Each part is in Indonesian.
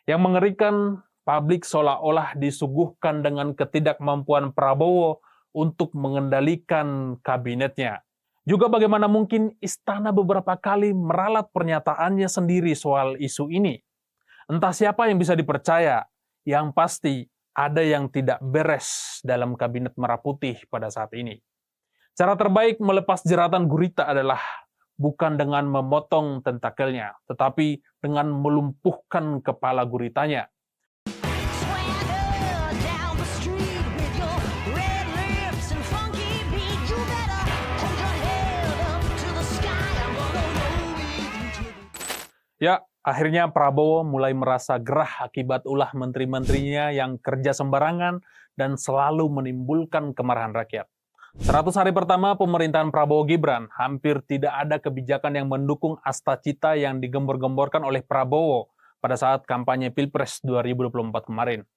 Yang mengerikan, publik seolah-olah disuguhkan dengan ketidakmampuan Prabowo untuk mengendalikan kabinetnya. Juga bagaimana mungkin istana beberapa kali meralat pernyataannya sendiri soal isu ini. Entah siapa yang bisa dipercaya, yang pasti ada yang tidak beres dalam kabinet Merah Putih pada saat ini. Cara terbaik melepas jeratan gurita adalah bukan dengan memotong tentakelnya, tetapi dengan melumpuhkan kepala guritanya. Ya, akhirnya Prabowo mulai merasa gerah akibat ulah menteri-menterinya yang kerja sembarangan dan selalu menimbulkan kemarahan rakyat. 100 hari pertama pemerintahan Prabowo Gibran, hampir tidak ada kebijakan yang mendukung asta cita yang digembor-gemborkan oleh Prabowo pada saat kampanye Pilpres 2024 kemarin.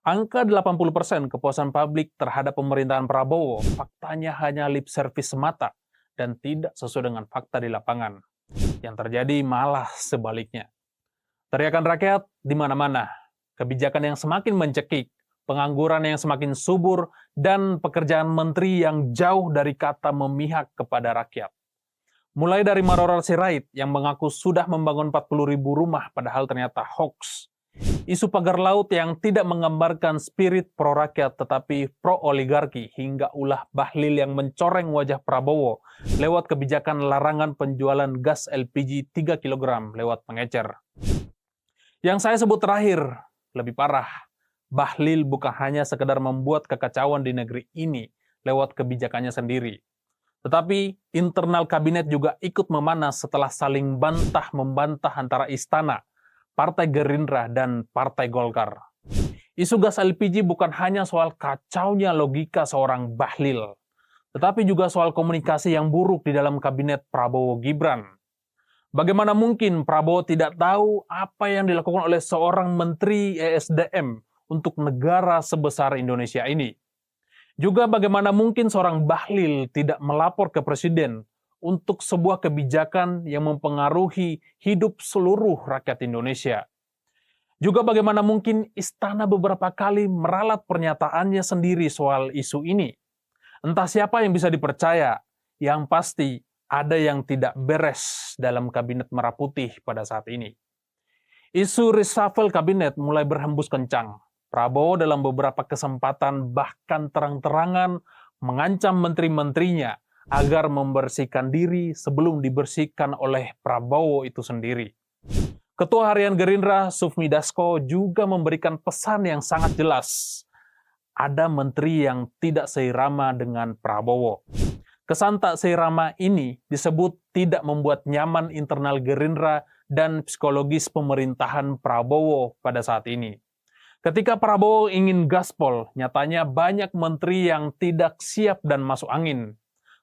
Angka 80% kepuasan publik terhadap pemerintahan Prabowo faktanya hanya lip service semata dan tidak sesuai dengan fakta di lapangan. Yang terjadi malah sebaliknya. Teriakan rakyat di mana-mana, kebijakan yang semakin mencekik, pengangguran yang semakin subur, dan pekerjaan menteri yang jauh dari kata memihak kepada rakyat. Mulai dari Maroror Sirait yang mengaku sudah membangun 40.000 rumah padahal ternyata hoax. Isu pagar laut yang tidak menggambarkan spirit pro-rakyat tetapi pro-oligarki hingga ulah Bahlil yang mencoreng wajah Prabowo lewat kebijakan larangan penjualan gas LPG 3 kg lewat pengecer. Yang saya sebut terakhir, lebih parah, Bahlil bukan hanya sekedar membuat kekacauan di negeri ini lewat kebijakannya sendiri. Tetapi internal kabinet juga ikut memanas setelah saling bantah-membantah antara istana, Partai Gerindra, dan Partai Golkar. Isu gas LPG bukan hanya soal kacaunya logika seorang Bahlil, tetapi juga soal komunikasi yang buruk di dalam kabinet Prabowo Gibran. Bagaimana mungkin Prabowo tidak tahu apa yang dilakukan oleh seorang Menteri ESDM untuk negara sebesar Indonesia ini? Juga bagaimana mungkin seorang Bahlil tidak melapor ke Presiden untuk sebuah kebijakan yang mempengaruhi hidup seluruh rakyat Indonesia. Juga bagaimana mungkin istana beberapa kali meralat pernyataannya sendiri soal isu ini. Entah siapa yang bisa dipercaya, yang pasti ada yang tidak beres dalam kabinet Merah Putih pada saat ini. Isu reshuffle kabinet mulai berhembus kencang. Prabowo dalam beberapa kesempatan bahkan terang-terangan mengancam menteri-menterinya agar membersihkan diri sebelum dibersihkan oleh Prabowo itu sendiri. Ketua Harian Gerindra, Sufmi Dasko, juga memberikan pesan yang sangat jelas. Ada menteri yang tidak seirama dengan Prabowo. Kesan tak seirama ini disebut tidak membuat nyaman internal Gerindra dan psikologis pemerintahan Prabowo pada saat ini. Ketika Prabowo ingin gaspol, nyatanya banyak menteri yang tidak siap dan masuk angin.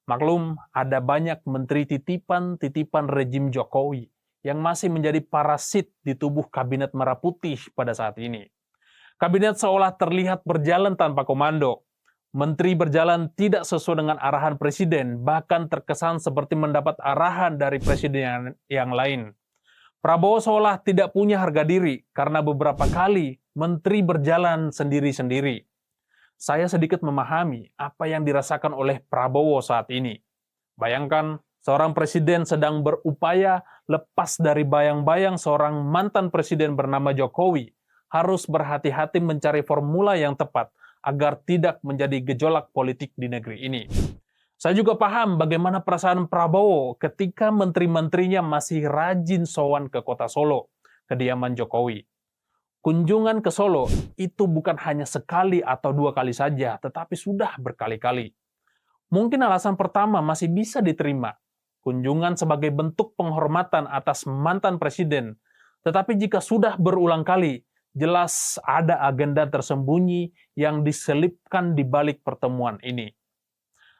Maklum, ada banyak menteri titipan-titipan rejim Jokowi yang masih menjadi parasit di tubuh kabinet Merah Putih pada saat ini. Kabinet seolah terlihat berjalan tanpa komando. Menteri berjalan tidak sesuai dengan arahan presiden, bahkan terkesan seperti mendapat arahan dari presiden yang lain. Prabowo seolah tidak punya harga diri karena beberapa kali menteri berjalan sendiri-sendiri. Saya sedikit memahami apa yang dirasakan oleh Prabowo saat ini. Bayangkan, seorang presiden sedang berupaya lepas dari bayang-bayang seorang mantan presiden bernama Jokowi, harus berhati-hati mencari formula yang tepat agar tidak menjadi gejolak politik di negeri ini. Saya juga paham bagaimana perasaan Prabowo ketika menteri-menterinya masih rajin sowan ke kota Solo, kediaman Jokowi. Kunjungan ke Solo itu bukan hanya sekali atau 2 kali saja, tetapi sudah berkali-kali. Mungkin alasan pertama masih bisa diterima, kunjungan sebagai bentuk penghormatan atas mantan presiden. Tetapi jika sudah berulang kali, jelas ada agenda tersembunyi yang diselipkan di balik pertemuan ini.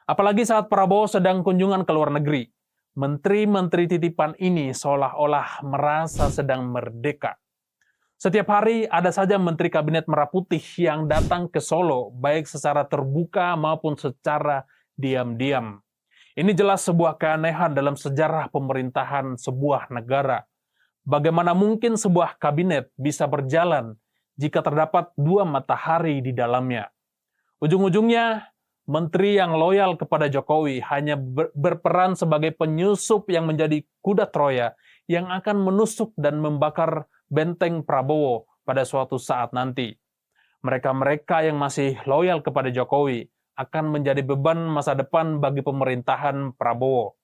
Apalagi saat Prabowo sedang kunjungan ke luar negeri, menteri-menteri titipan ini seolah-olah merasa sedang merdeka. Setiap hari ada saja Menteri Kabinet Merah Putih yang datang ke Solo, baik secara terbuka maupun secara diam-diam. Ini jelas sebuah keanehan dalam sejarah pemerintahan sebuah negara. Bagaimana mungkin sebuah kabinet bisa berjalan jika terdapat dua matahari di dalamnya? Ujung-ujungnya, menteri yang loyal kepada Jokowi hanya berperan sebagai penyusup yang menjadi kuda Troya yang akan menusuk dan membakar benteng Prabowo pada suatu saat nanti. Mereka-mereka yang masih loyal kepada Jokowi akan menjadi beban masa depan bagi pemerintahan Prabowo.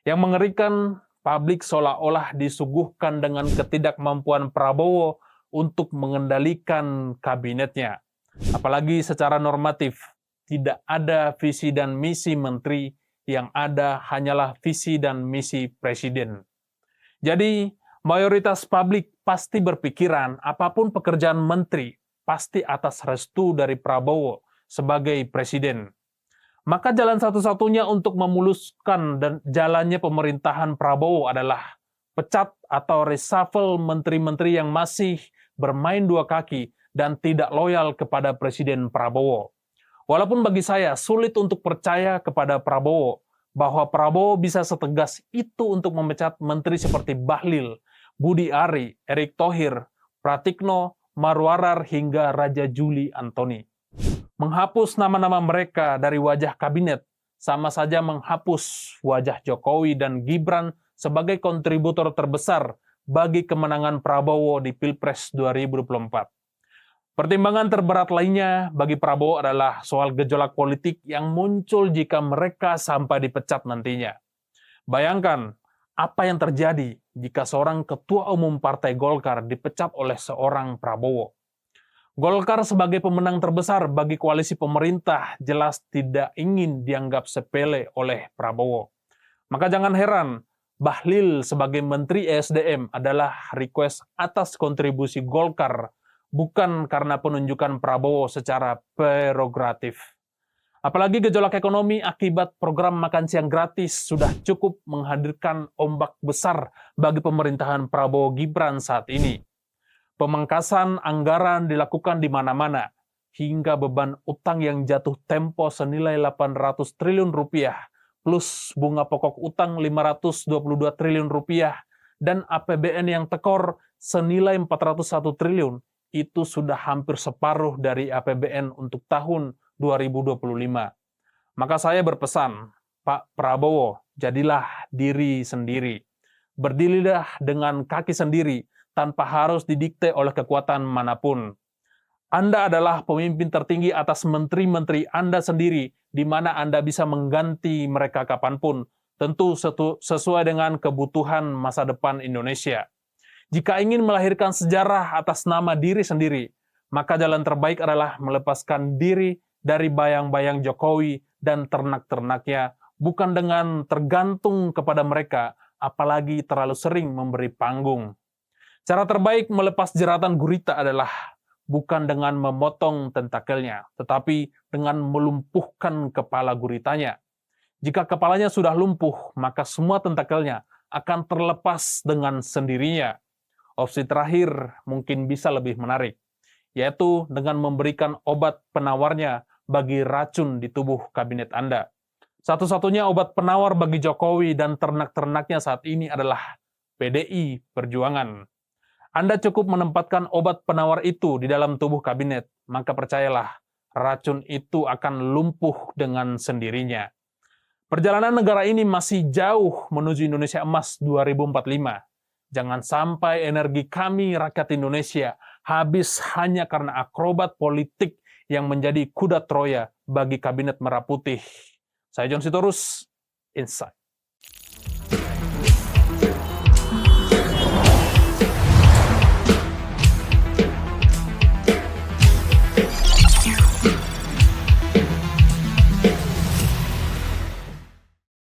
Yang mengerikan, publik seolah-olah disuguhkan dengan ketidakmampuan Prabowo untuk mengendalikan kabinetnya. Apalagi secara normatif, tidak ada visi dan misi menteri, yang ada hanyalah visi dan misi presiden. Jadi, mayoritas publik pasti berpikiran apapun pekerjaan menteri, pasti atas restu dari Prabowo sebagai presiden. Maka jalan satu-satunya untuk memuluskan dan jalannya pemerintahan Prabowo adalah pecat atau reshuffle menteri-menteri yang masih bermain dua kaki dan tidak loyal kepada Presiden Prabowo. Walaupun bagi saya sulit untuk percaya kepada Prabowo bahwa Prabowo bisa setegas itu untuk memecat menteri seperti Bahlil, Budi Ari, Erick Thohir, Pratikno, Marwarar hingga Raja Juli Antoni. Menghapus nama-nama mereka dari wajah kabinet sama saja menghapus wajah Jokowi dan Gibran sebagai kontributor terbesar bagi kemenangan Prabowo di Pilpres 2024. Pertimbangan terberat lainnya bagi Prabowo adalah soal gejolak politik yang muncul jika mereka sampai dipecat nantinya. Bayangkan apa yang terjadi jika seorang ketua umum Partai Golkar dipecat oleh seorang Prabowo. Golkar sebagai pemenang terbesar bagi koalisi pemerintah jelas tidak ingin dianggap sepele oleh Prabowo. Maka jangan heran, Bahlil sebagai Menteri ESDM adalah request atas kontribusi Golkar, bukan karena penunjukan Prabowo secara prerogatif. Apalagi gejolak ekonomi akibat program makan siang gratis sudah cukup menghadirkan ombak besar bagi pemerintahan Prabowo Gibran saat ini. Pemangkasan anggaran dilakukan di mana-mana, hingga beban utang yang jatuh tempo senilai 800 triliun rupiah, plus bunga pokok utang 522 triliun rupiah, dan APBN yang tekor senilai 401 triliun, itu sudah hampir separuh dari APBN untuk tahun 2025. Maka saya berpesan, Pak Prabowo, jadilah diri sendiri. Berdirilah dengan kaki sendiri, tanpa harus didikte oleh kekuatan manapun. Anda adalah pemimpin tertinggi atas menteri-menteri Anda sendiri, di mana Anda bisa mengganti mereka kapanpun, tentu sesuai dengan kebutuhan masa depan Indonesia. Jika ingin melahirkan sejarah atas nama diri sendiri, maka jalan terbaik adalah melepaskan diri dari bayang-bayang Jokowi dan ternak-ternaknya, bukan dengan tergantung kepada mereka, apalagi terlalu sering memberi panggung. Cara terbaik melepas jeratan gurita adalah bukan dengan memotong tentakelnya, tetapi dengan melumpuhkan kepala guritanya. Jika kepalanya sudah lumpuh, maka semua tentakelnya akan terlepas dengan sendirinya. Opsi terakhir mungkin bisa lebih menarik, yaitu dengan memberikan obat penawarnya bagi racun di tubuh kabinet Anda. Satu-satunya obat penawar bagi Jokowi dan ternak-ternaknya saat ini adalah PDI Perjuangan. Anda cukup menempatkan obat penawar itu di dalam tubuh kabinet, maka percayalah, racun itu akan lumpuh dengan sendirinya. Perjalanan negara ini masih jauh menuju Indonesia Emas 2045. Jangan sampai energi kami, rakyat Indonesia, habis hanya karena akrobat politik yang menjadi kuda Troya bagi kabinet merah putih. Saya John Sitorus, Insight.